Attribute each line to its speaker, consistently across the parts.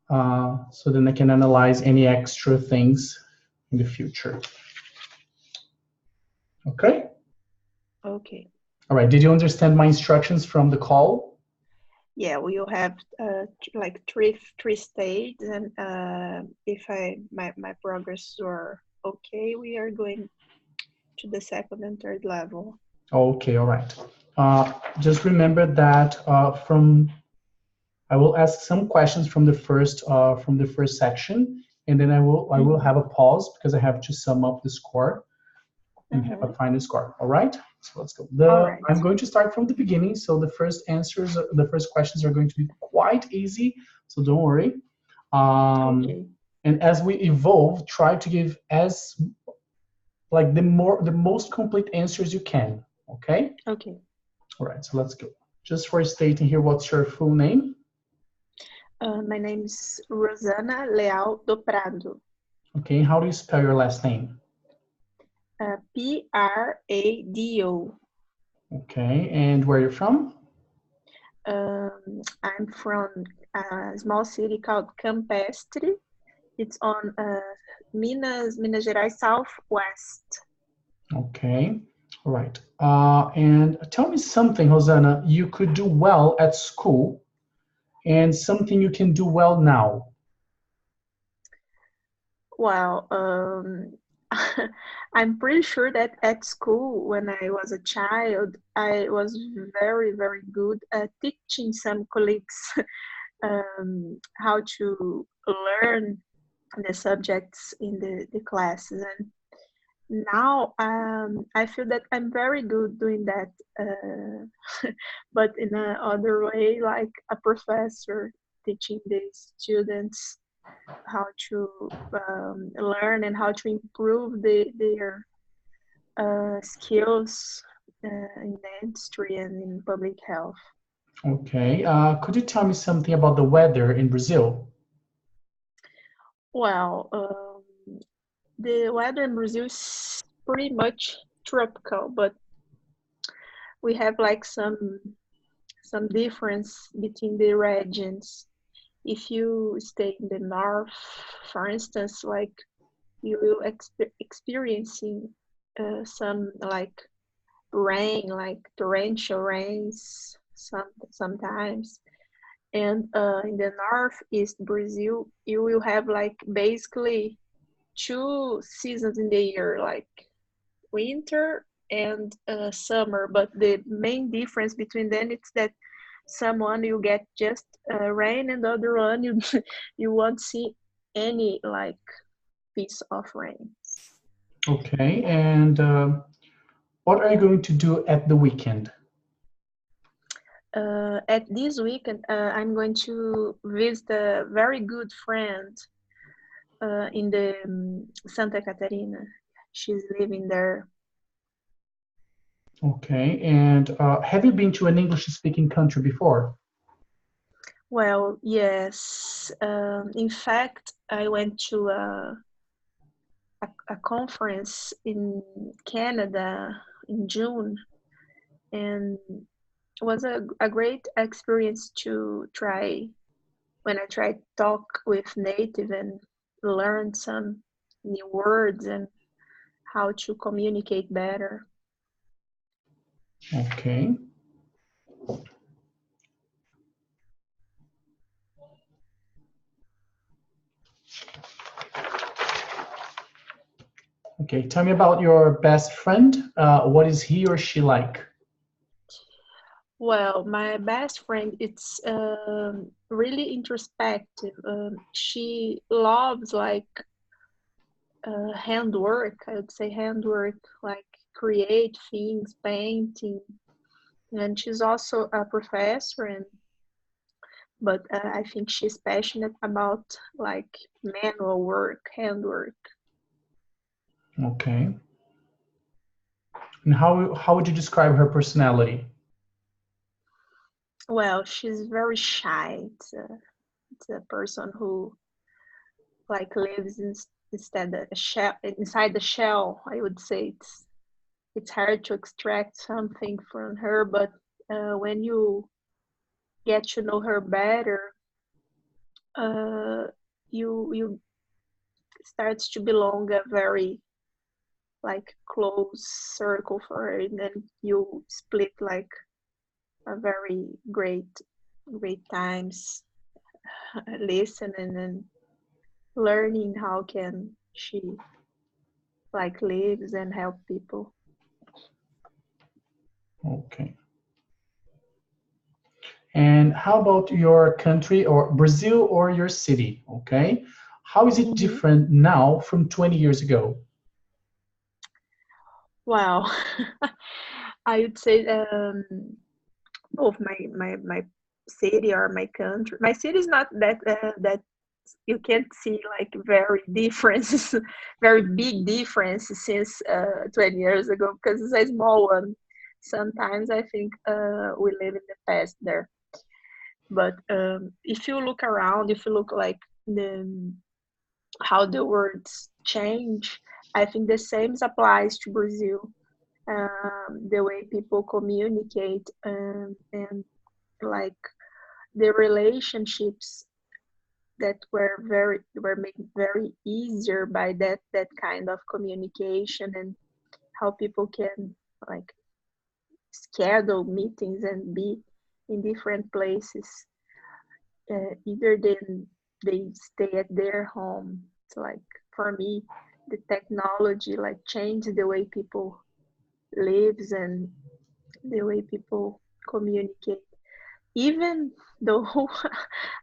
Speaker 1: so then I can analyze any extra things in the future. Okay?
Speaker 2: Okay.
Speaker 1: All right, did you understand my instructions from the call?
Speaker 2: Yeah, we will have like three stages, and if my progress are okay, we are going to the second and third level.
Speaker 1: Okay, all right. Just remember that I will ask some questions from the first section, and then I will have a pause because I have to sum up the score and have a final score. All right. So let's go.
Speaker 2: All right.
Speaker 1: I'm going to start from the beginning. So the first questions are going to be quite easy. So don't worry.
Speaker 2: Okay.
Speaker 1: And as we evolve, try to give as like the most complete answers you can. Okay.
Speaker 2: Okay.
Speaker 1: All right. So let's go. Just for stating here, what's your full name?
Speaker 2: My name is Rosana Leal do Prado.
Speaker 1: Okay. How do you spell your last name?
Speaker 2: Prado.
Speaker 1: Okay. And where are you from?
Speaker 2: I'm from a small city called Campestre. It's on Minas Gerais Southwest.
Speaker 1: Okay. All right. And tell me something, Rosana, you could do well at school and something you can do well now.
Speaker 2: Well, I'm pretty sure that at school, when I was a child, I was very, very good at teaching some colleagues how to learn the subjects in the classes. And now I feel that I'm very good doing that, but in another way, like a professor teaching the students how to learn and how to improve their skills in dentistry and in public health.
Speaker 1: Okay. Could you tell me something about the weather in Brazil?
Speaker 2: Well, the weather in Brazil is pretty much tropical, but we have like some difference between the regions. If you stay in the north, for instance, like you will experiencing some like rain, like torrential rains sometimes. And in the northeast Brazil, you will have like basically two seasons in the year, like winter and summer. But the main difference between them is that someone you get just rain, and the other one you you won't see any like piece of rain.
Speaker 1: Okay. And what are you going to do at the weekend?
Speaker 2: At this weekend, I'm going to visit a very good friend in the Santa Catarina. She's living there.
Speaker 1: Okay. And have you been to an English-speaking country before?
Speaker 2: Well, yes. In fact, I went to a conference in Canada in June, and it was a great experience to try when I tried to talk with native and learn some new words and how to communicate better.
Speaker 1: Okay. Okay. Tell me about your best friend. What is he or she like?
Speaker 2: Well, my best friend, it's really introspective. She loves like handwork. I would say handwork, like create things, painting, and she's also a professor. And but I think she's passionate about like manual work, handwork.
Speaker 1: Okay. And how would you describe her personality?
Speaker 2: Well, she's very shy. It's a person who like lives instead of a shell, inside the shell. I would say it's hard to extract something from her, but when you get to know her better, you starts to belong a very like close circle for her, and then you split like a very great times listening and learning how can she like lives and help people.
Speaker 1: Okay. And how about your country or Brazil or your city? Okay. How is it
Speaker 2: Mm-hmm.
Speaker 1: different now from 20 years ago?
Speaker 2: Wow. I would say of my city or my country. My city is not that you can't see like very differences, very big differences since 20 years ago because it's a small one. Sometimes I think we live in the past there. But if you look around, if you look like the how the words change, I think the same applies to Brazil. The way people communicate and like the relationships that were made very easier by that kind of communication, and how people can like schedule meetings and be in different places either than they stay at their home. It's like for me the technology like changed the way people lives and the way people communicate, even though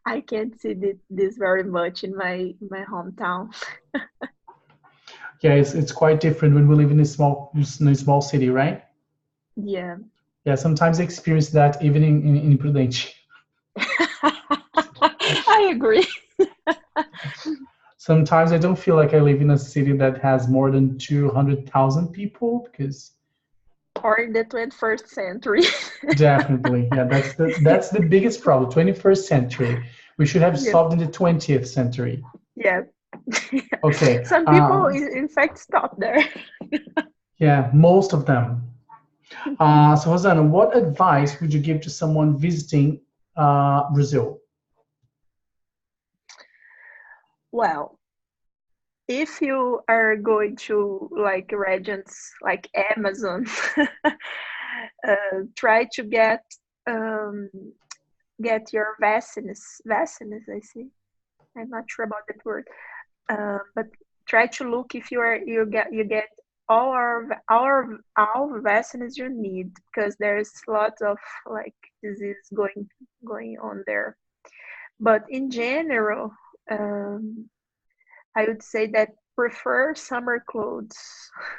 Speaker 2: I can't see this very much in my hometown.
Speaker 1: Yeah, it's quite different when we live in a small city, right?
Speaker 2: Yeah.
Speaker 1: Yeah, sometimes I experience that even in Prudente.
Speaker 2: I agree.
Speaker 1: Sometimes I don't feel like I live in a city that has more than 200,000 people because
Speaker 2: Or in the 21st century.
Speaker 1: definitely, yeah, that's the biggest problem. 21st century. We should have
Speaker 2: Yeah.
Speaker 1: solved in the 20th century.
Speaker 2: Yeah.
Speaker 1: Okay.
Speaker 2: Some people in fact stop there.
Speaker 1: Yeah, most of them. So, Rosana, what advice would you give to someone visiting Brazil?
Speaker 2: Well, if you are going to like regions like Amazon, try to um, get your vaccines. I see. I'm not sure about that word, but try to look if you get all vaccines you need, because there's lots of like disease going on there. But in general, um, I would say that prefer summer clothes.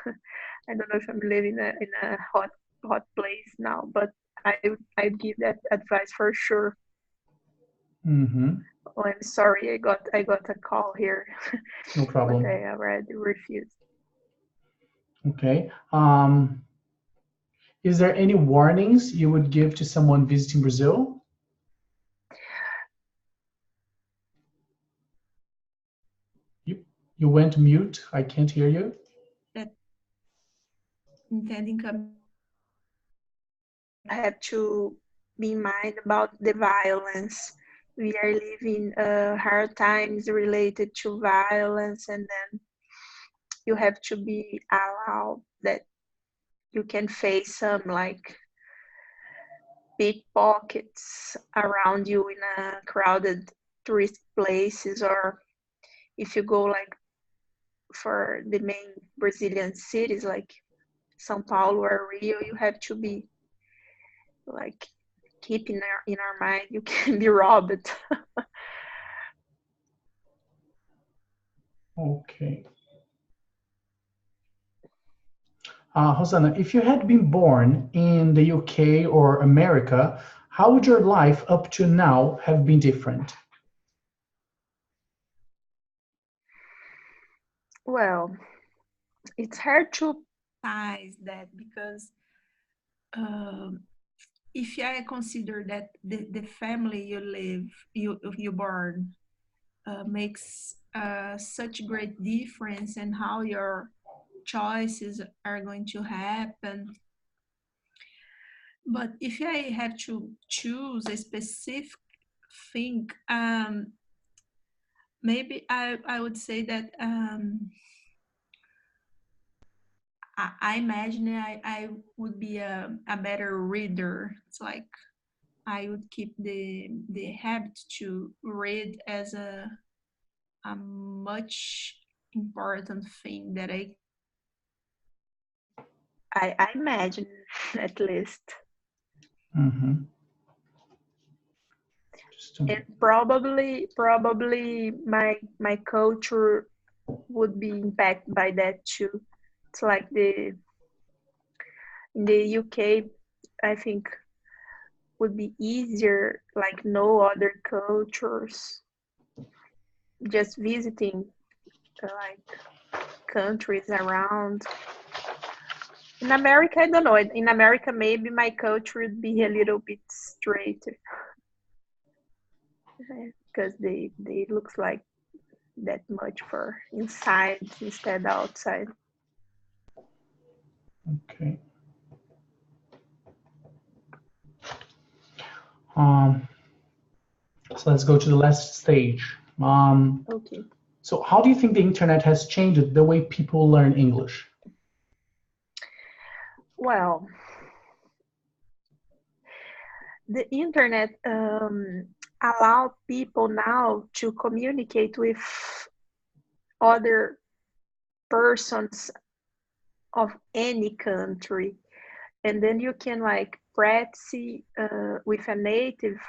Speaker 2: I don't know if I'm living in a hot place now, but I'd give that advice for sure.
Speaker 1: Hmm.
Speaker 2: Oh, I'm sorry, I got a call here,
Speaker 1: No
Speaker 2: but
Speaker 1: problem.
Speaker 2: I already refused.
Speaker 1: Okay. Is there any warnings you would give to someone visiting Brazil? You, you went mute. I can't hear you.
Speaker 2: That intending coming have to be in mind about the violence. We are living hard times related to violence, and then you have to be allowed that you can face some like pickpockets around you in a crowded tourist places, or if you go like for the main Brazilian cities like São Paulo or Rio, you have to be like keep in our mind you can be robbed.
Speaker 1: Okay. Hosanna, if you had been born in the UK or America, how would your life up to now have been different?
Speaker 2: Well, it's hard to size that because um, if I consider that the family you live, you born, makes such great difference in how your choices are going to happen. But if I have to choose a specific thing,
Speaker 3: maybe I would say that I imagine I would be a better reader. It's like I would keep the habit to read as a much important thing that I
Speaker 2: I imagine at least.
Speaker 1: Mm-hmm.
Speaker 2: And probably my culture would be impacted by that too. It's like the in the UK, I think would be easier, like no other cultures, just visiting like countries around. In America, I don't know. In America, maybe my culture would be a little bit straighter because they looks like that much for inside instead outside.
Speaker 1: Okay. Um, so let's go to the last stage.
Speaker 2: Okay.
Speaker 1: So how do you think the internet has changed the way people learn English?
Speaker 2: Well, the internet allow people now to communicate with other persons of any country, and then you can like practice with a native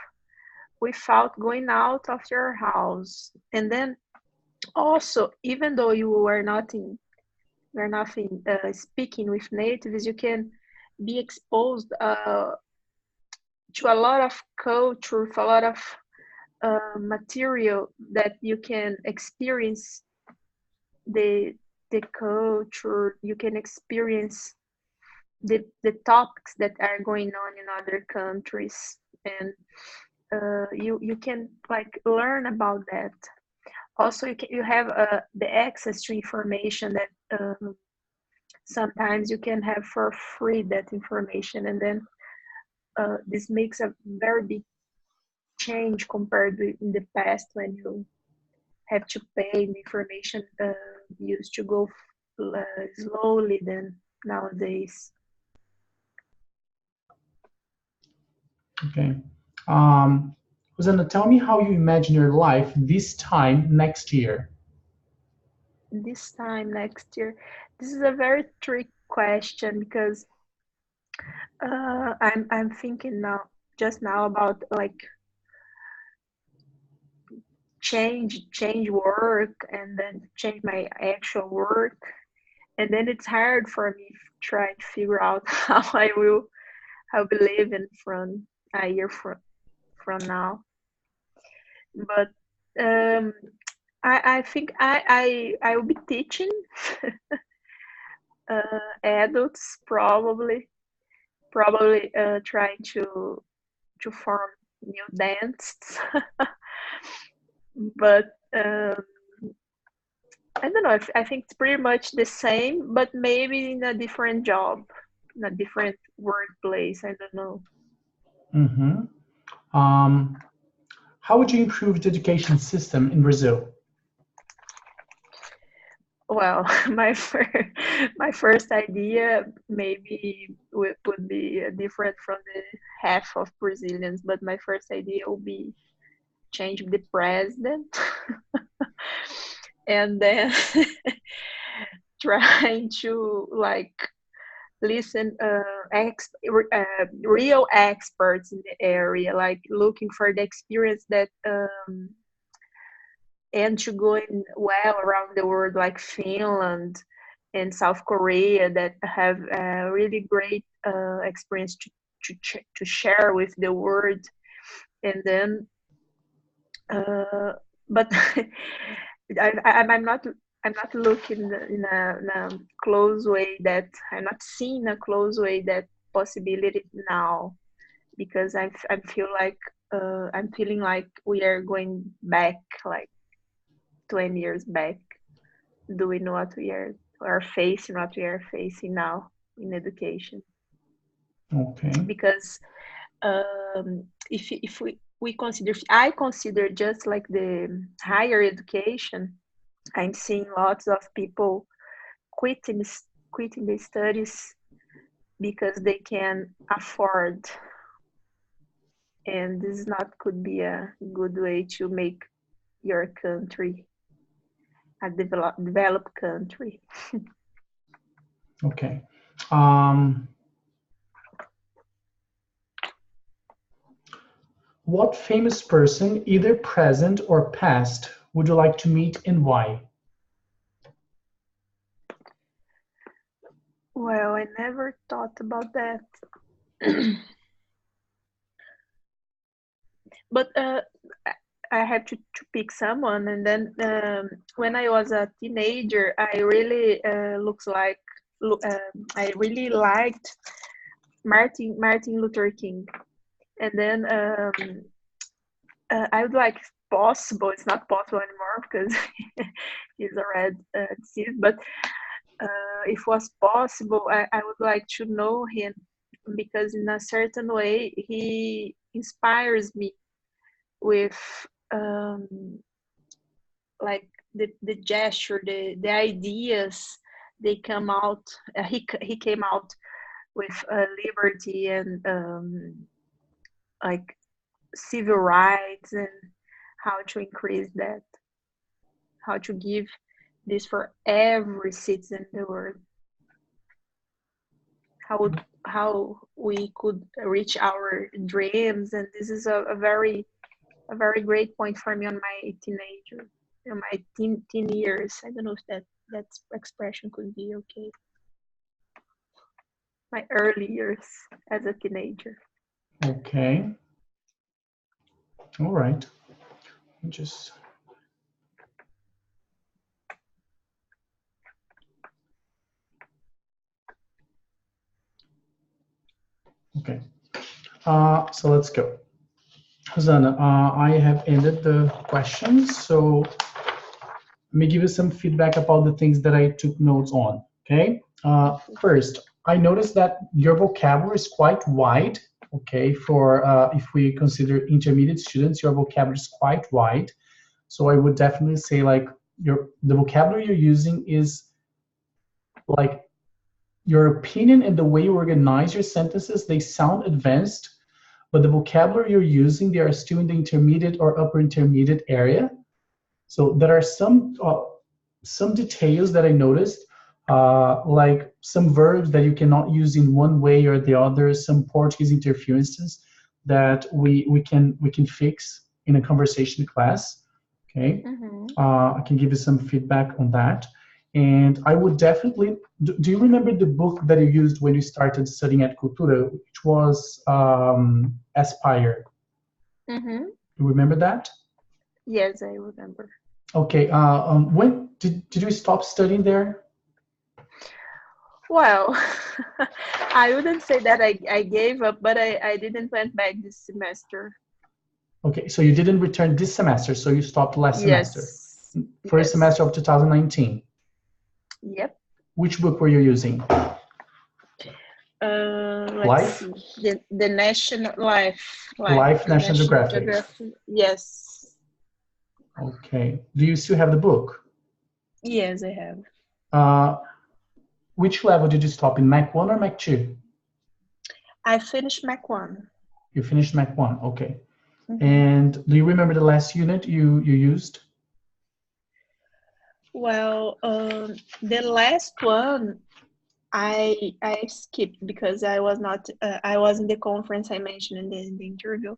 Speaker 2: without going out of your house. And then also, even though you are not in you're nothing speaking with natives, you can be exposed to a lot of culture, a lot of material that you can experience the culture. You can experience the topics that are going on in other countries, and you can like learn about that. Also, you have the access to information that sometimes you can have for free that information, and then this makes a very big change compared with in the past when you have to pay. The information used to go slowly than nowadays.
Speaker 1: Okay. Rosana, tell me how you imagine your life this time next year.
Speaker 2: This time next year, this is a very tricky question because I'm thinking now just now about like change work and then change my actual work, and then it's hard for me to try to figure out how be living from a year from now. But um, I think I will be teaching adults, probably trying to form new dance. But I don't know. I think it's pretty much the same, but maybe in a different job, in a different workplace. I don't know.
Speaker 1: Mm-hmm. How would you improve the education system in Brazil?
Speaker 2: Well, my first idea maybe would be different from the half of Brazilians, but my first idea would be change the president and then trying to like listen real experts in the area, like looking for the experience that and to going well around the world, like Finland and South Korea, that have a really great experience to share with the world. And then, but I'm not looking in a close way that I'm not seeing a close way that possibility now, because I feel like I'm feeling like we are going back like 20 years back, doing what we are facing, what we are facing now in education.
Speaker 1: Okay.
Speaker 2: Because if I consider just like the higher education. I'm seeing lots of people quitting the studies because they can afford, and this not could be a good way to make your country a developed country.
Speaker 1: Okay. What famous person, either present or past, would you like to meet and why?
Speaker 2: Well, I never thought about that. But I have to pick someone, and then when I was a teenager, I really I really liked Martin Luther King, and then I would like, if possible, it's not possible anymore because he's already deceased, but if was possible, I would like to know him, because in a certain way he inspires me with like the gesture, the ideas they come out. He came out with liberty and like civil rights, and how to increase that, how to give this for every citizen in the world, how we could reach our dreams. And this is a very great point for me on my teenager, in my teen years. I don't know if that expression could be okay. My early years as a teenager.
Speaker 1: Okay. All right. Just okay. So let's go. Rosana, I have ended the questions, so let me give you some feedback about the things that I took notes on. Okay. First, I noticed that your vocabulary is quite wide. Okay, for if we consider intermediate students, your vocabulary is quite wide. So I would definitely say like the vocabulary you're using is like your opinion and the way you organize your sentences. They sound advanced, but the vocabulary you're using, they are still in the intermediate or upper intermediate area. So there are some details that I noticed, like some verbs that you cannot use in one way or the other, some Portuguese interferences that we can fix in a conversation class. Okay, I can give you some feedback on that. And I would definitely. Do you remember the book that you used when you started studying at Cultura, which was Aspire?
Speaker 2: Mm-hmm.
Speaker 1: You remember that?
Speaker 2: Yes, I remember.
Speaker 1: Okay. When did you stop studying there?
Speaker 2: Well, I wouldn't say that I gave up, but I didn't went back this semester.
Speaker 1: Okay, so you didn't return this semester, so you stopped last semester.
Speaker 2: Yes.
Speaker 1: First
Speaker 2: Yes.
Speaker 1: semester of 2019.
Speaker 2: Yep.
Speaker 1: Which book were you using?
Speaker 2: Let's
Speaker 1: Life?
Speaker 2: see. The National Life.
Speaker 1: Life, National Geographic.
Speaker 2: Yes.
Speaker 1: Okay. Do you still have the book?
Speaker 2: Yes, I have.
Speaker 1: Which level did you stop in, Mac 1 or Mac 2?
Speaker 2: I finished Mac 1.
Speaker 1: You finished Mac 1, okay. And do you remember the last unit you used?
Speaker 2: Well, the last one I skipped because I was not I was in the conference I mentioned in the interview.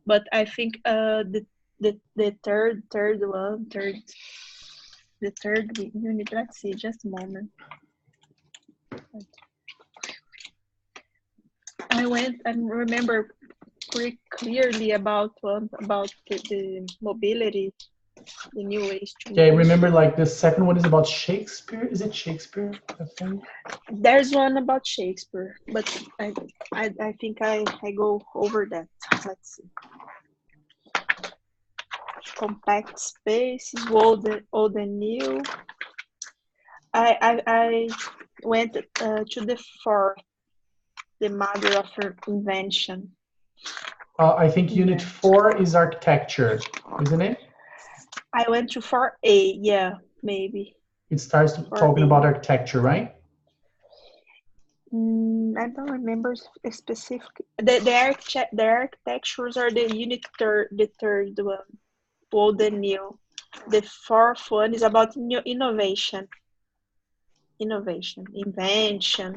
Speaker 2: But I think the third unit. Let's see, just a moment. I remember pretty clearly about the mobility, the new ways to.
Speaker 1: Yeah, I remember like the second one is about Shakespeare. Is it Shakespeare? I think.
Speaker 2: There's one about Shakespeare, but I think I go over that. Let's see. Compact spaces, old and new. I went to the fourth, the mother of invention.
Speaker 1: I think Unit
Speaker 2: Yeah.
Speaker 1: 4 is architecture, isn't it?
Speaker 2: I went to 4A. Yeah, maybe
Speaker 1: It starts talking about
Speaker 2: 4A.
Speaker 1: architecture, right?
Speaker 2: I don't remember specific. The architectures are the the third one, old and new. The fourth one is about innovation, invention.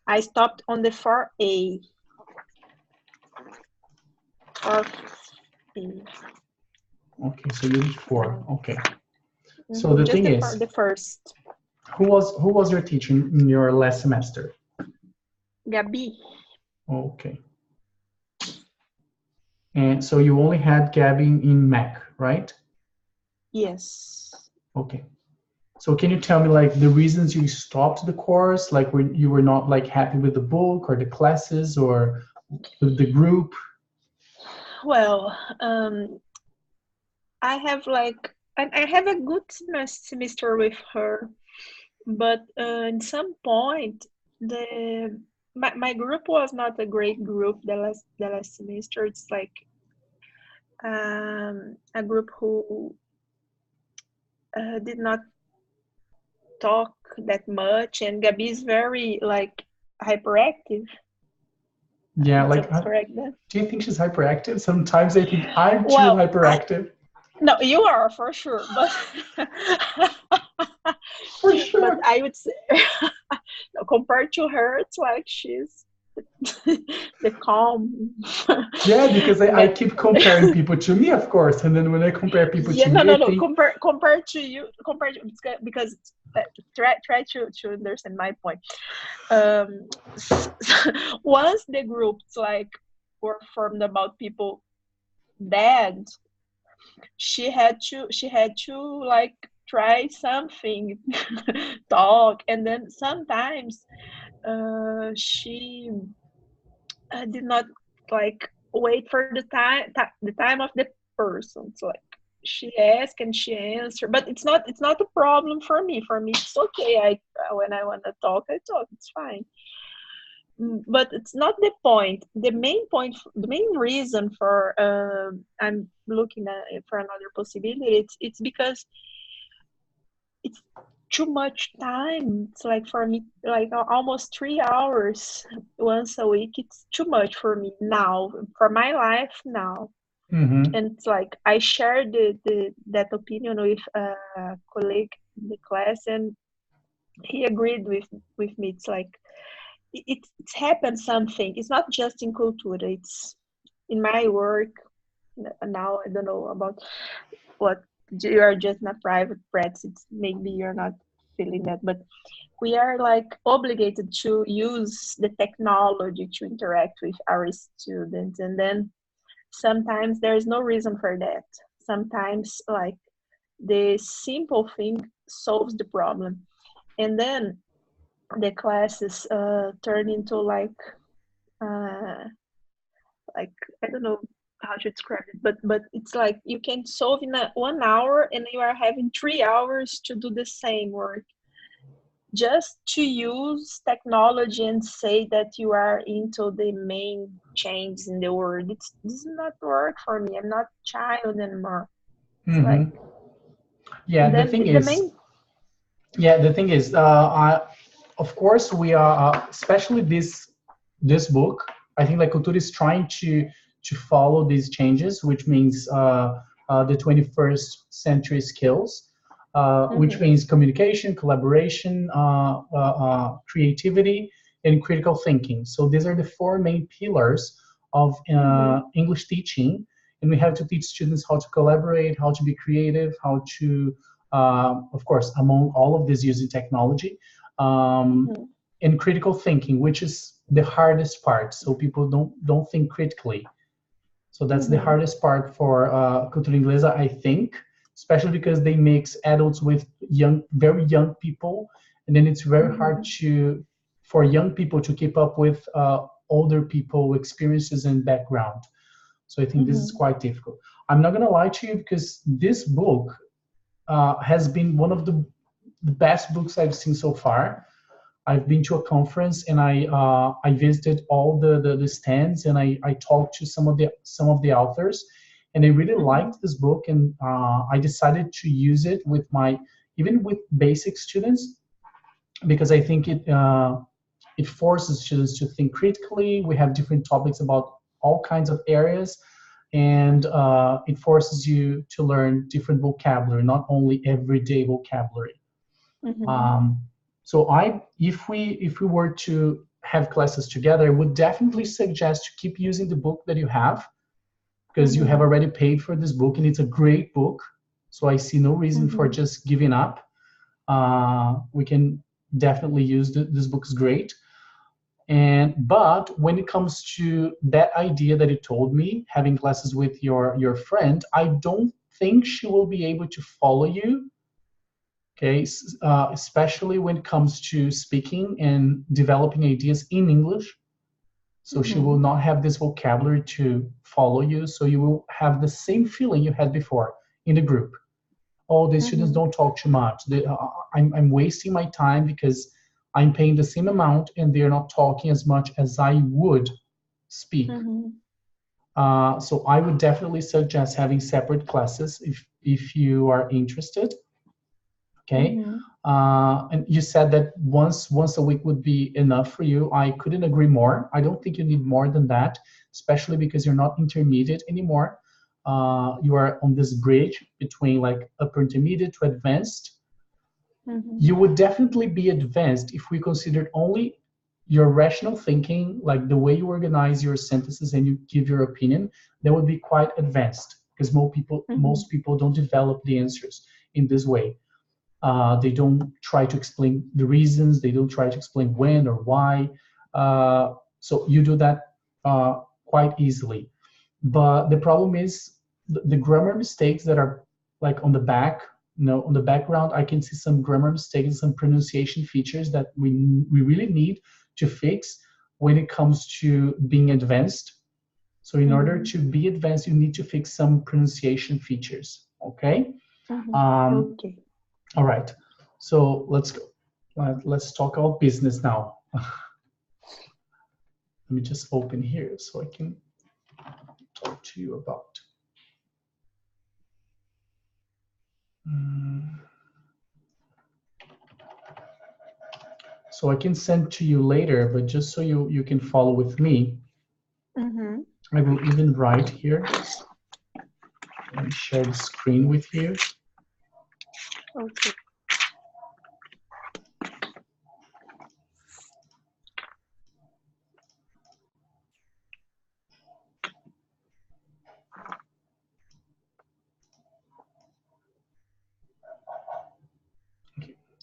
Speaker 2: I stopped on the 4A. 4A.
Speaker 1: Okay, so Unit 4. Okay. So the
Speaker 2: Just
Speaker 1: thing is,
Speaker 2: the first.
Speaker 1: who was your teacher in your last semester?
Speaker 2: Gabi.
Speaker 1: Okay. And so you only had Gabby in Mac, right?
Speaker 2: Yes.
Speaker 1: Okay. So can you tell me like the reasons you stopped the course? Like when you were not like happy with the book or the classes or the group?
Speaker 2: Well, I have I have a good semester with her, but in some point my group was not a great group the last semester. It's like a group who did not talk that much, and Gabi is very like hyperactive.
Speaker 1: Yeah,
Speaker 2: It's
Speaker 1: like
Speaker 2: correct then.
Speaker 1: do you think she's hyperactive? Sometimes I think I'm too
Speaker 2: Well,
Speaker 1: hyperactive.
Speaker 2: no, you are for sure, but
Speaker 1: For
Speaker 2: but
Speaker 1: sure.
Speaker 2: I would say compared to her, it's like she's the calm.
Speaker 1: Yeah, because I
Speaker 2: But
Speaker 1: keep comparing people to me, of course. And then when I compare people
Speaker 2: yeah,
Speaker 1: to me, I
Speaker 2: no.
Speaker 1: think,
Speaker 2: Compared to you, because try to understand my point. Um, once the groups like were formed about people dead, she had to like try something, talk, and then sometimes she did not like wait for the time of the person. So like she asked and she answered, but it's not a problem for me. For me, it's okay. I when I want to talk, I talk. It's fine. But it's not the point. The main reason for I'm looking at for another possibility. It's because it's too much time. It's like for me, like almost 3 hours once a week. It's too much for me now, for my life now.
Speaker 1: mm-hmm.
Speaker 2: And it's like I shared that opinion with a colleague in the class, and he agreed with me. It's like it's happened something. It's not just in culture. It's in my work now. I don't know about what you are just in a private practice. Maybe you're not feeling that, but we are like obligated to use the technology to interact with our students, and then sometimes there is no reason for that. Sometimes like the simple thing solves the problem, and then the classes turn into uh, like I don't know how to describe it, but it's like you can solve in 1 hour, and you are having 3 hours to do the same work. Just to use technology and say that you are into the main change in the world, this does not work for me. I'm not child anymore. It's like,
Speaker 1: Mm-hmm. Yeah,
Speaker 2: and
Speaker 1: the
Speaker 2: then
Speaker 1: thing
Speaker 2: the
Speaker 1: is,
Speaker 2: main.
Speaker 1: of course, we are, especially this book. I think like Cultura is trying to follow these changes, which means the 21st century skills, which
Speaker 2: Mm-hmm,
Speaker 1: means communication, collaboration, creativity, and critical thinking. So these are the four main pillars of
Speaker 2: mm-hmm,
Speaker 1: English teaching, and we have to teach students how to collaborate, how to be creative, how to of course, among all of this using technology,
Speaker 2: mm-hmm,
Speaker 1: and critical thinking, which is the hardest part. So people don't think critically. So that's the
Speaker 2: mm-hmm,
Speaker 1: hardest part for Cultura Inglesa, I think, especially because they mix adults with very young people, and then it's very hard
Speaker 2: mm-hmm,
Speaker 1: for young people to keep up with older people experiences and background. So I think this is
Speaker 2: mm-hmm.
Speaker 1: quite difficult. I'm not gonna lie to you because this book has been one of the best books I've seen so far. I've been to a conference and I visited all the stands and I talked to some of the authors, and I really liked this book, and I decided to use it with my even with basic students, because I think it forces students to think critically. We have different topics about all kinds of areas, and it forces you to learn different vocabulary, not only everyday vocabulary. Um, so if we were to have classes together, I would definitely suggest to keep using the book that you have, because you have already paid for this book and it's a great book. So I see no reason for just giving up. We can definitely use this book is great. But when it comes to that idea that you told me, having classes with your friend, I don't think she will be able to follow you. Okay, especially when it comes to speaking and developing ideas in English. So she will not have this vocabulary to follow you. So you will have the same feeling you had before in the group. Oh, the students don't talk too much. I'm wasting my time because I'm paying the same amount and they're not talking as much as I would speak. So I would definitely suggest having separate classes if you are interested. Okay. And you said that once a week would be enough for you. I couldn't agree more. I don't think you need more than that, especially because you're not intermediate anymore. You are on this bridge between like upper intermediate to advanced. You would definitely be advanced if we considered only your rational thinking, like the way you organize your sentences and you give your opinion. That would be quite advanced, because most people don't develop the answers in this way. They don't try to explain the reasons. They don't try to explain when or why. So you do that quite easily. But the problem is the grammar mistakes that are like on the back, on the background, I can see some grammar mistakes, some pronunciation features that we really need to fix when it comes to being advanced. So in order to be advanced, you need to fix some pronunciation features. Okay.
Speaker 2: Okay.
Speaker 1: All right, so let's go. Let's talk about business now. Let me just open here so I can talk to you about. So I can send to you later, but just so you can follow with me, I will even write here. Let me share the screen with you.
Speaker 2: Okay.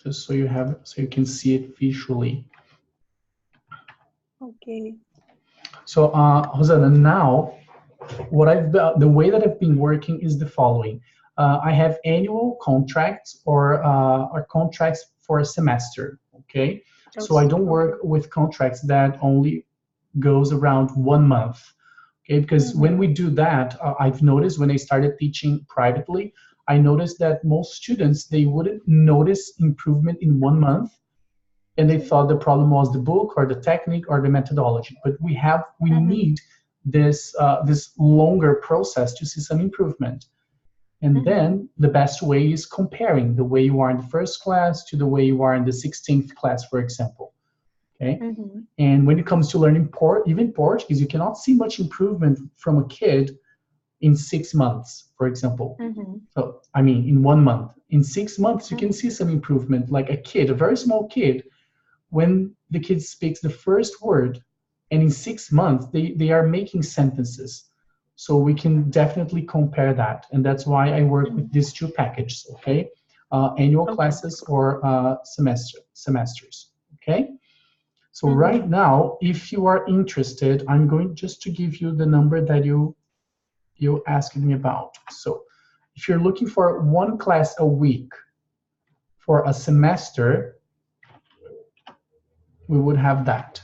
Speaker 1: Just so you can see it visually.
Speaker 2: Okay.
Speaker 1: So Rosana, now the way that I've been working is the following. I have annual contracts or contracts for a semester. Okay, so I don't work with contracts that only goes around 1 month. Okay, because when we do that, I've noticed when I started teaching privately, I noticed that most students, they wouldn't notice improvement in 1 month, and they thought the problem was the book or the technique or the methodology. But we need this longer process to see some improvement. And then the best way is comparing the way you are in the first class to the way you are in the 16th class, for example. Okay. And when it comes to learning even Portuguese, you cannot see much improvement from a kid in 6 months, for example. So, I mean, in 1 month. In 6 months, you can see some improvement, like a kid, a very small kid, when the kid speaks the first word, and in 6 months, they are making sentences. So we can definitely compare that. And that's why I work with these two packages, okay? Annual classes or semesters, okay? So right now, if you are interested, I'm going just to give you the number that you asked me about. So if you're looking for 1 class a week for a semester, we would have that.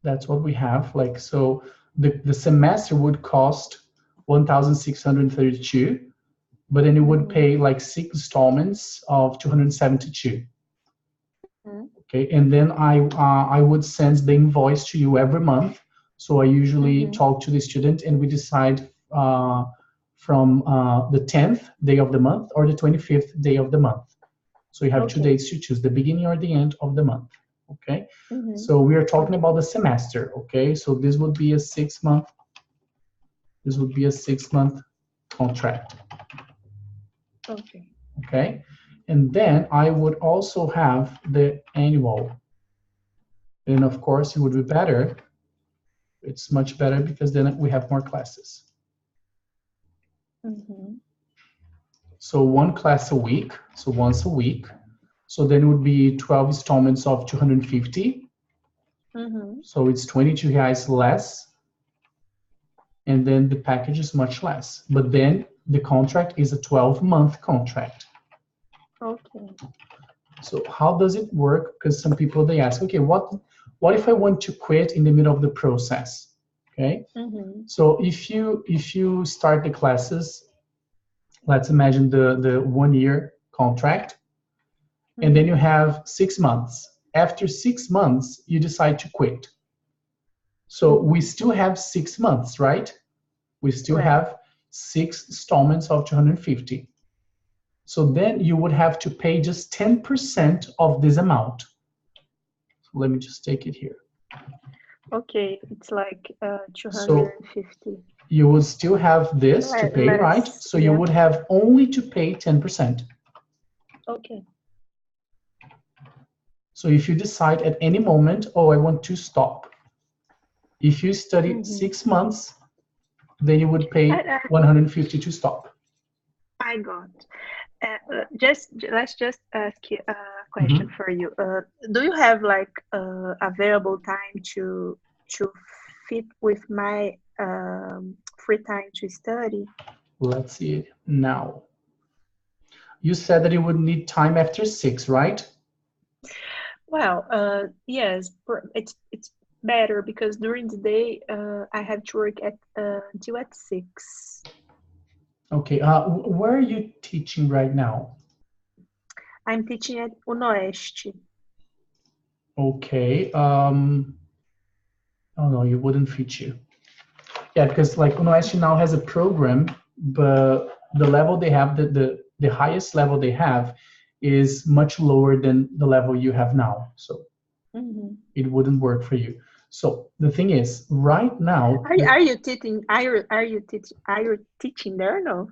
Speaker 1: That's what we have. Like, so the semester would cost 1,632. but then you would pay like 6 installments of 272. Okay, and then I would send the invoice to you every month. So I usually talk to the student and we decide from the 10th day of the month or the 25th day of the month. So you have 2 days to choose, the beginning or the end of the month. Okay, so we are talking about the semester. Okay, so this would be a 6-month. This would be a 6-month contract.
Speaker 2: Okay.
Speaker 1: Okay, and then I would also have the annual. And of course, it would be better. It's much better because then we have more classes. So 1 class a week, so once a week. So then it would be 12 installments of 250. So it's 22 reais less. And then the package is much less. But then the contract is a 12-month contract.
Speaker 2: Okay.
Speaker 1: So how does it work? Because some people, they ask, okay, what if I want to quit in the middle of the process? Okay. So if you start the classes, let's imagine the 1-year contract, and then you have 6 months. After 6 months, you decide to quit. So we still have 6 months, right? We still have 6 installments of 250. So then you would have to pay just 10% of this amount. So let me just take it here.
Speaker 2: Okay, it's like 250.
Speaker 1: So you would still have this to pay, right? So you would have only to pay 10%.
Speaker 2: Okay.
Speaker 1: So if you decide at any moment, oh, I want to stop. If you study 6 months, then you would pay 150 to stop.
Speaker 2: I got. Let's just ask you a question for you. Do you have like available time to fit with my free time to study?
Speaker 1: Let's see it now. You said that you would need time after 6, right?
Speaker 2: Well, yes, it's better because during the day I have to work at until at 6.
Speaker 1: Okay, where are you teaching right now?
Speaker 2: I'm teaching at Unoeste.
Speaker 1: Okay, oh no, you wouldn't fit you. Yeah, because like Unoeste now has a program, but the level they have, the highest level they have is much lower than the level you have now. So it wouldn't work for you. So the thing is, right now,
Speaker 2: are you teaching? Are you teaching there? No.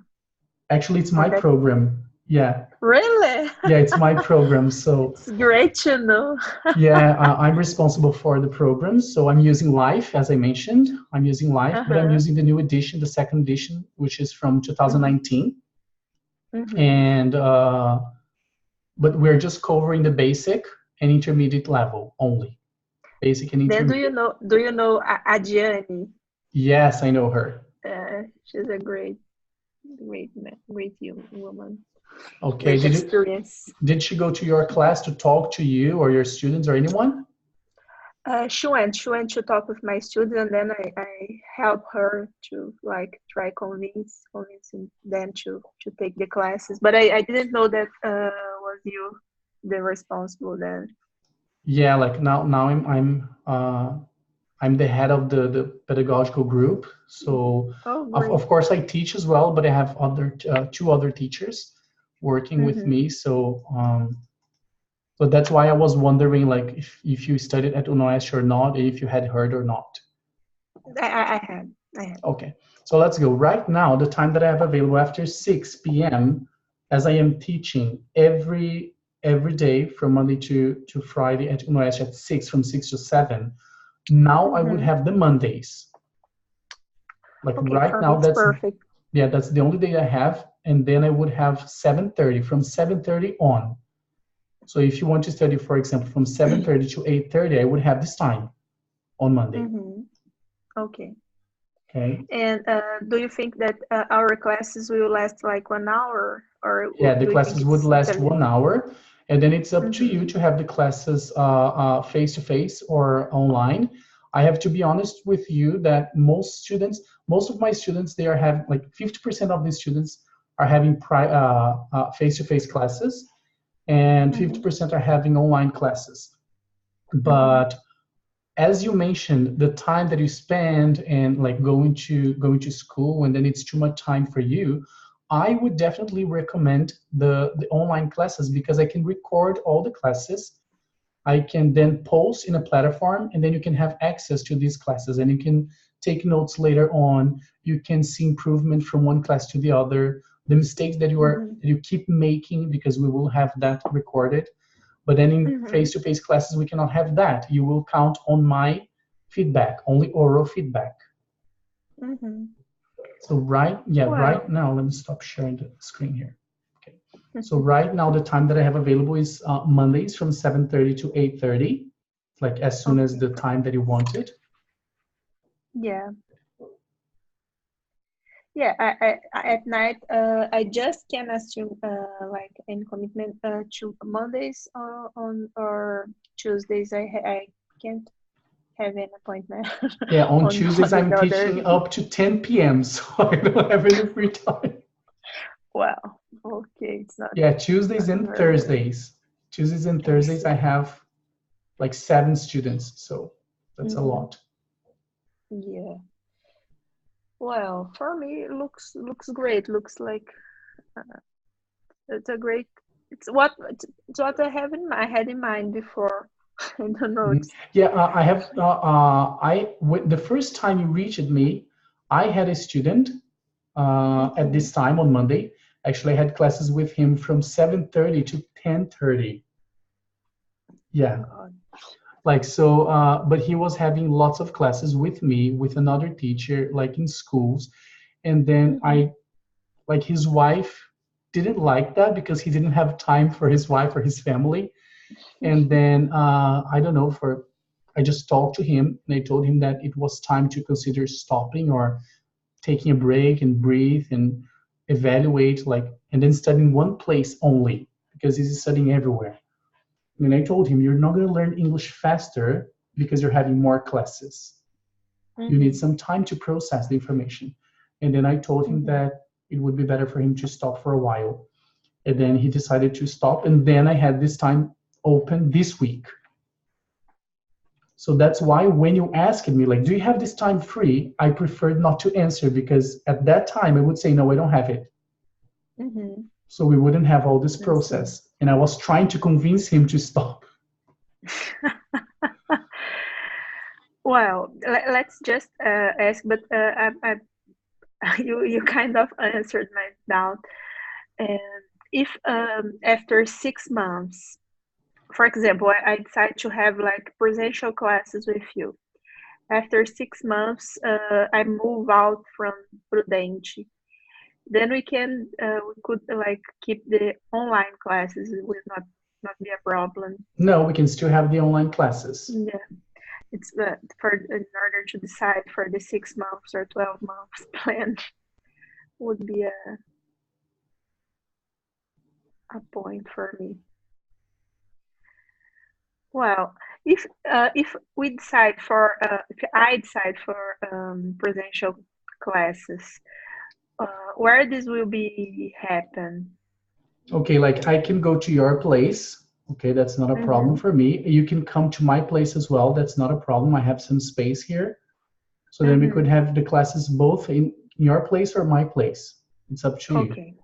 Speaker 1: Actually, it's my program. Yeah.
Speaker 2: Really?
Speaker 1: Yeah, it's my program. So
Speaker 2: it's great to know.
Speaker 1: Yeah, I'm responsible for the program. So I'm using Life, as I mentioned. I'm using Life, but I'm using the new edition, the 2nd edition, which is from 2019. And but we're just covering the basic and intermediate level only. Basic and intermediate.
Speaker 2: Then do you know Adiane?
Speaker 1: Yes, I know her.
Speaker 2: She's a great young woman.
Speaker 1: Okay, did she go to your class to talk to you or your students or anyone?
Speaker 2: She went to talk with my students, and then I help her to like try convincing them to take the classes. But I didn't know that was you the responsible then.
Speaker 1: Yeah, like now I'm the head of the pedagogical group. So of course I teach as well, but I have other 2 other teachers working with me. So but that's why I was wondering like if you studied at Unoeste or not, if you had heard or not.
Speaker 2: I had.
Speaker 1: Okay, so let's go. Right now, the time that I have available after 6 p.m. as I am teaching every day from Monday to Friday at Unoeste at 6, from 6 to 7. Now I would have the Mondays. Like right now, that's perfect. Yeah, that's the only day I have, and then I would have 7:30, from 7:30 on. So if you want to study, for example, from 7:30 to 8:30, I would have this time on Monday.
Speaker 2: Okay.
Speaker 1: Okay.
Speaker 2: And do you think that our classes will last like 1 hour, or
Speaker 1: yeah, the classes would last 1 hour, and then it's up to you to have the classes face to face or online. I have to be honest with you that most of my students, they are having like 50% of the students are having face-to-face classes, and 50% are having online classes. But as you mentioned, the time that you spend and like going to school, and then it's too much time for you, I would definitely recommend the online classes, because I can record all the classes. I can then post in a platform, and then you can have access to these classes, and you can take notes later on. You can see improvement from one class to the other, the mistakes that you keep making, because we will have that recorded. But then in face-to-face classes, we cannot have that. You will count on my feedback, only oral feedback. So right now, let me stop sharing the screen here. Okay. So right now, the time that I have available is Mondays from 7:30 to 8:30, like as soon as the time that you wanted.
Speaker 2: Yeah. Yeah, I at night I just can assume like any commitment to Mondays or Tuesdays. I can't have an appointment.
Speaker 1: Yeah, on Tuesdays I'm teaching up to 10 p.m. so I don't have any free time.
Speaker 2: Wow. Okay, it's not.
Speaker 1: Yeah, Tuesdays and Thursdays. Tuesdays and Thursdays I have like 7 students, so that's a lot.
Speaker 2: Yeah. Well, for me, it looks great. Looks like it's a great. It's what I had in mind before. I don't know.
Speaker 1: Yeah, I have. The first time you reached me, I had a student at this time on Monday. Actually, I had classes with him from 7:30 to 10:30. Yeah. Like so, but he was having lots of classes with me, with another teacher, like in schools. And then like his wife didn't like that, because he didn't have time for his wife or his family. And then I don't know, I just talked to him, and I told him that it was time to consider stopping or taking a break and breathe and evaluate, like, and then studying one place only, because he's studying everywhere. And I told him, you're not going to learn English faster because you're having more classes. You need some time to process the information. And then I told him that it would be better for him to stop for a while. And then he decided to stop. And then I had this time open this week. So that's why when you asked me, like, do you have this time free? I preferred not to answer, because at that time I would say, no, I don't have it. So we wouldn't have all this process. And I was trying to convince him to stop.
Speaker 2: Well, let's just ask, but you kind of answered my doubt. And if after 6 months, for example, I decide to have like presential classes with you. After 6 months, I move out from Prudente. Then we could like keep the online classes. It would not be a problem.
Speaker 1: No, we can still have the online classes.
Speaker 2: Yeah. It's in order to decide for the 6 months or 12 months plan would be a point for me. Well, if we decide for if I decide for presential classes, where this will be happen?
Speaker 1: Okay, like I can go to your place. Okay, that's not a problem for me. You can come to my place as well. That's not a problem. I have some space here. So then we could have the classes both in your place or my place. It's up to you.
Speaker 2: Okay.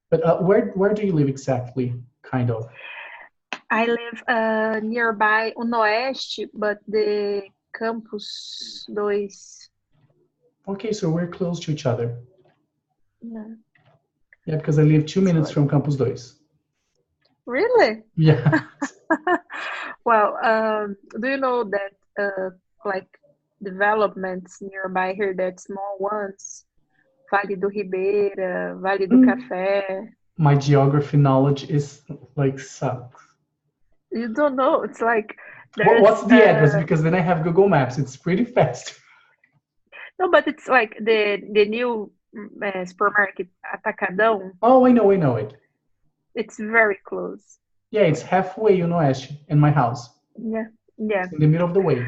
Speaker 1: But where do you live exactly, kind of?
Speaker 2: I live nearby Unoeste, but the Campus 2.
Speaker 1: Okay, so we're close to each other.
Speaker 2: Yeah.
Speaker 1: Yeah, because I live 2 minutes from Campus 2.
Speaker 2: Really?
Speaker 1: Yeah.
Speaker 2: Well, do you know that like developments nearby here, that small ones, Vale do Ribeira, Vale do Café?
Speaker 1: My geography knowledge is like sucks.
Speaker 2: You don't know? It's like
Speaker 1: what's the address? Because then I have Google Maps. It's pretty fast.
Speaker 2: No, but it's like the new supermarket Atacadão.
Speaker 1: Oh, I know it.
Speaker 2: It's very close.
Speaker 1: Yeah, it's halfway, Oeste, in my house.
Speaker 2: Yeah.
Speaker 1: It's in the middle of the way.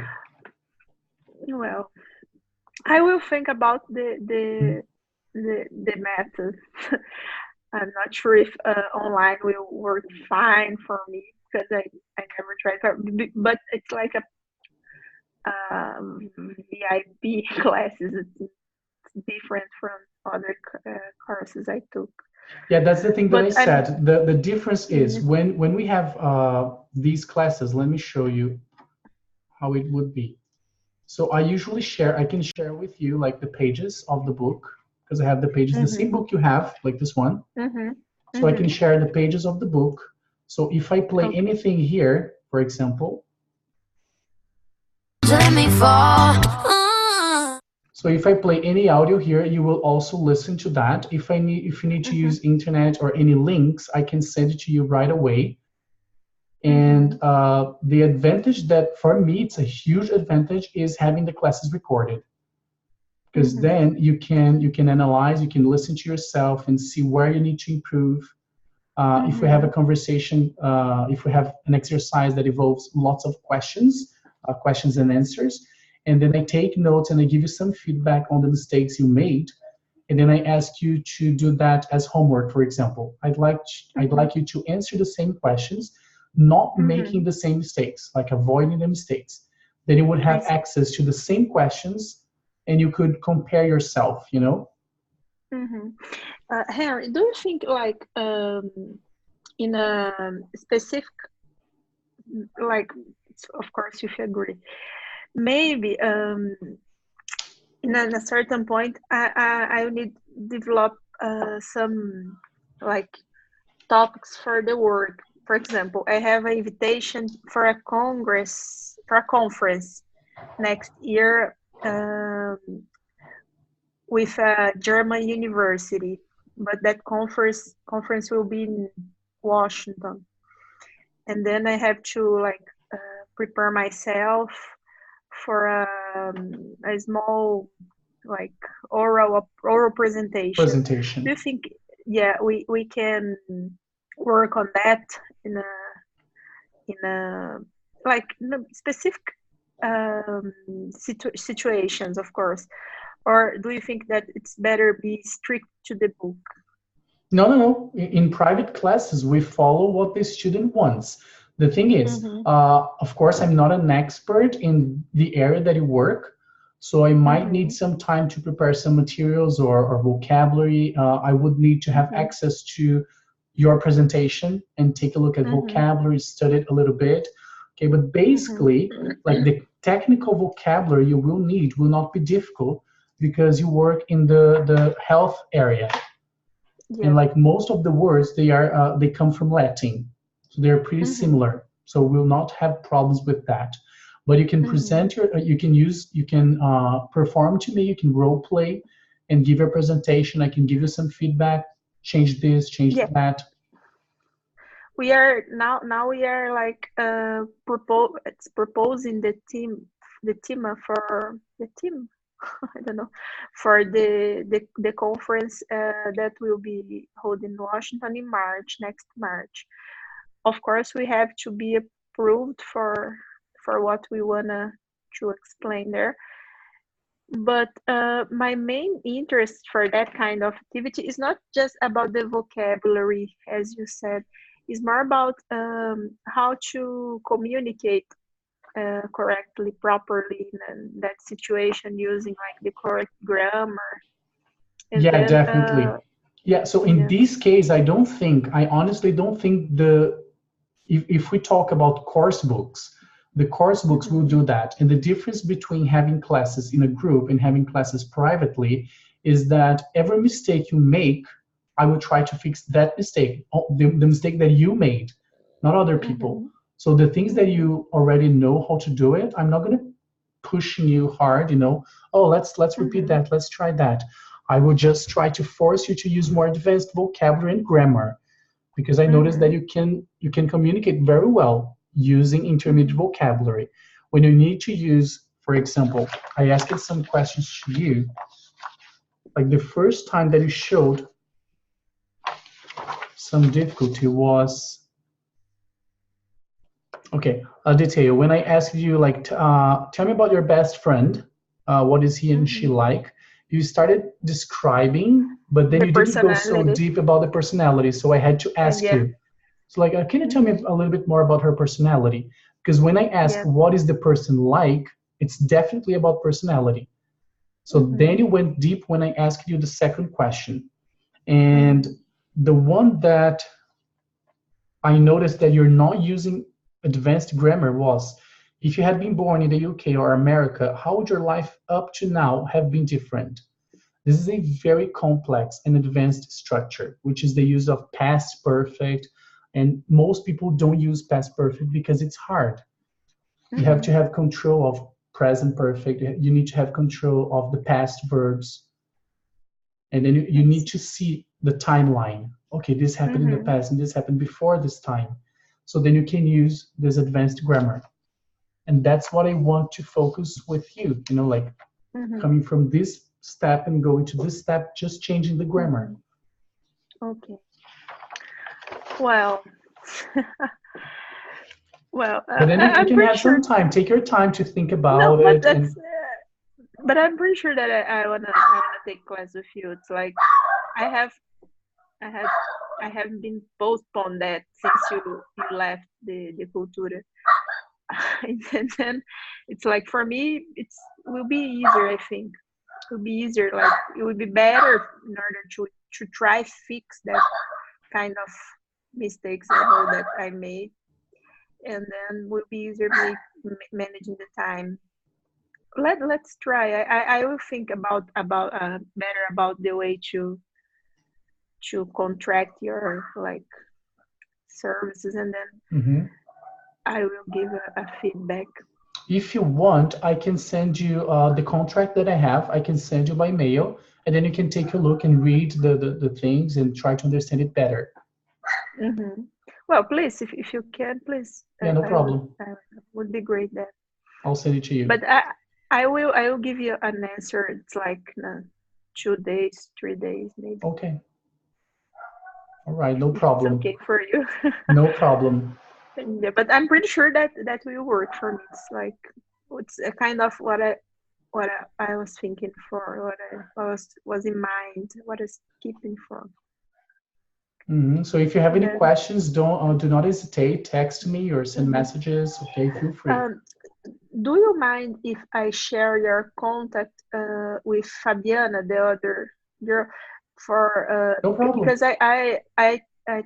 Speaker 2: Well, I will think about the method. I'm not sure if online will work fine for me because I never tried, but it's like a VIP classes. It's different from other courses I took.
Speaker 1: Yeah, that's the thing that I
Speaker 2: But I'm
Speaker 1: said. The difference is when we have these classes, let me show you how it would be. So I can share with you like the pages of the book because I have the pages, the same book you have, like this one. So I can share the pages of the book. So if I play
Speaker 2: Okay.
Speaker 1: anything here, for example,
Speaker 4: Let me fall.
Speaker 1: so if I play any audio here, you will also listen to that. If you need to use internet or any links, I can send it to you right away. And the advantage that for me, it's a huge advantage is having the classes recorded. Because then you can analyze, you can listen to yourself and see where you need to improve. If we have a conversation, if we have an exercise that involves lots of questions and answers, and then I take notes and I give you some feedback on the mistakes you made, and then I ask you to do that as homework, for example. I'd like you to answer the same questions, not making the same mistakes, like avoiding the mistakes. Then you would have access to the same questions, and you could compare yourself.
Speaker 2: Henry, do you think like in a specific, like, of course you agree, maybe in a certain point I need develop some like topics for the work. For example, I have an invitation for a conference next year with a German university, but that conference will be in Washington, and then I have to like prepare myself for a small like oral presentation. Do you think, yeah, we can work on that in a like specific situations, of course, or do you think that it's better be strict to the book?
Speaker 1: No. In private classes, we follow what the student wants. The thing is, of course, I'm not an expert in the area that you work, so I might need some time to prepare some materials or vocabulary. I would need to have access to your presentation and take a look at vocabulary, study it a little bit. Okay, but basically, like the technical vocabulary you will need will not be difficult because you work in the health area.
Speaker 2: Yeah.
Speaker 1: And like most of the words, they come from Latin, so they're pretty similar. So we'll not have problems with that. But you can present you can perform to me, you can role play and give your presentation. I can give you some feedback, change this, change that.
Speaker 2: We are now we are like proposing the team for the team I don't know, for the conference that will be held in Washington in next March. Of course, we have to be approved for what we wanna to explain there. But my main interest for that kind of activity is not just about the vocabulary, as you said. It's more about how to communicate correctly, properly in that situation using like the correct grammar. And
Speaker 1: Yeah,
Speaker 2: then,
Speaker 1: definitely. Yeah, so in this case, I honestly don't think if we talk about course books, the course books will do that. And the difference between having classes in a group and having classes privately is that every mistake you make, I will try to fix that mistake, the mistake that you made, not other people. So the things that you already know how to do it, I'm not going to pushing you hard, oh, let's repeat that, let's try that. I will just try to force you to use more advanced vocabulary and grammar, because I noticed that you can communicate very well using intermediate vocabulary. When you need to use, for example, I asked some questions to you, like the first time that you showed some difficulty was, okay, a detail. When I asked you, like, tell me about your best friend, what is he and she like? you started describing, but then
Speaker 2: The
Speaker 1: you didn't go so
Speaker 2: personality.
Speaker 1: deep about the personality. So I had to ask
Speaker 2: Yeah.
Speaker 1: you. So like, can you tell me
Speaker 2: Hmm.
Speaker 1: a little bit more about her personality? Because when I ask,
Speaker 2: Yeah.
Speaker 1: what is the person like? It's definitely about personality. So then
Speaker 2: Hmm.
Speaker 1: you went deep when I asked you the second question. And
Speaker 2: Hmm.
Speaker 1: the one that I noticed that you're not using advanced grammar was, if you had been born in the UK or America, how would your life up to now have been different? This is a very complex and advanced structure, which is the use of past perfect. And most people don't use past perfect because it's hard. You have
Speaker 2: Hmm.
Speaker 1: to have control of present perfect. You need to have control of the past verbs. And then you
Speaker 2: I
Speaker 1: need
Speaker 2: see.
Speaker 1: to see the timeline. Okay, this happened in the
Speaker 2: Hmm.
Speaker 1: past and this happened before this time. So then you can use this advanced grammar. And that's what I want to focus with you, like
Speaker 2: Hmm.
Speaker 1: coming from this step and going to this step, just changing the grammar.
Speaker 2: Hmm. Okay. Well, well,
Speaker 1: But then you
Speaker 2: I'm
Speaker 1: can
Speaker 2: pretty
Speaker 1: have some
Speaker 2: sure.
Speaker 1: time. Take your time to think
Speaker 2: No,
Speaker 1: about
Speaker 2: but
Speaker 1: it.
Speaker 2: that's.
Speaker 1: And
Speaker 2: But I'm pretty sure that I wanna take class with you. It's like I have I had I have been postponed that since you left the cultura. And then it's like for me it's will be easier, I think. It will be easier, like it would be better in order to try fix that kind of mistakes I know that I made, and then will be easier managing the time. Let's try. I will think about better about the way to contract your like services, and then
Speaker 1: mhm.
Speaker 2: I will give a feedback.
Speaker 1: If you want, I can send you the contract that I have. I can send you by mail, and then you can take a look and read the things and try to understand it better.
Speaker 2: Hmm. Well, please, if you can, please,
Speaker 1: Yeah, no
Speaker 2: I would
Speaker 1: problem.
Speaker 2: would be great that.
Speaker 1: I'll send it to you.
Speaker 2: But I will give you an answer. It's like 2 days, 3 days, maybe.
Speaker 1: Okay. All right, no
Speaker 2: If it's
Speaker 1: problem.
Speaker 2: okay for you.
Speaker 1: No problem.
Speaker 2: Yeah, but I'm pretty sure that will work for me. It's like it's a kind of what I was thinking for, what was in mind, what I was keeping from.
Speaker 1: So if you have
Speaker 2: And
Speaker 1: any
Speaker 2: then,
Speaker 1: questions, do not hesitate. Text me or send
Speaker 2: mhm.
Speaker 1: messages. Okay, feel free.
Speaker 2: um, do you mind if I share your contact with Fabiana, the other girl, for
Speaker 1: No problem.
Speaker 2: because I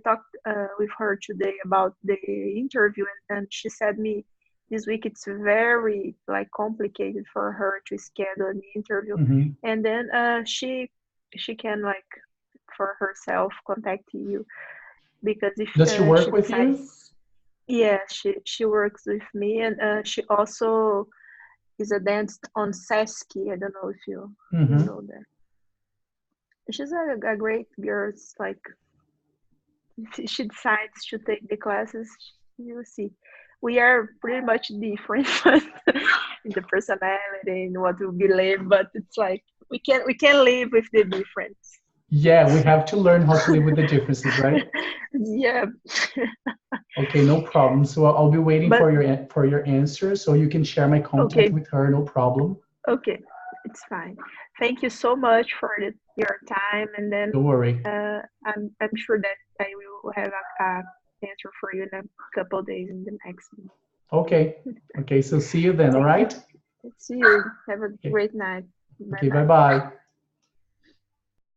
Speaker 2: talked with her today about the interview, and she said me this week it's very like complicated for her to schedule an interview,
Speaker 1: Hmm.
Speaker 2: and then she can like for herself contact you, because if
Speaker 1: Does she
Speaker 2: she
Speaker 1: work with you?
Speaker 2: decides. Yeah, she works with me, and she also is a dance on Sesky. I don't know if you
Speaker 1: Hmm.
Speaker 2: know that. She's a great girl. It's like if she decides to take the classes, you will see. We are pretty much different in the personality and what we believe, but it's like we can live with the difference.
Speaker 1: Yeah, we have to learn how to live with the differences, right?
Speaker 2: Yeah,
Speaker 1: Okay, no problem. So I'll be waiting
Speaker 2: but
Speaker 1: for your answer, so you can share my contact
Speaker 2: okay.
Speaker 1: with her. No problem.
Speaker 2: Okay, it's fine. Thank you so much for your time, and then
Speaker 1: Don't worry.
Speaker 2: I'm sure that I will have a answer for you in a couple of days in the next week.
Speaker 1: Okay. Okay. So see you then. All
Speaker 2: Thank you.
Speaker 1: right.
Speaker 2: See you. Have a
Speaker 1: Okay.
Speaker 2: great night. Bye
Speaker 1: Okay. Bye
Speaker 2: bye.
Speaker 1: bye.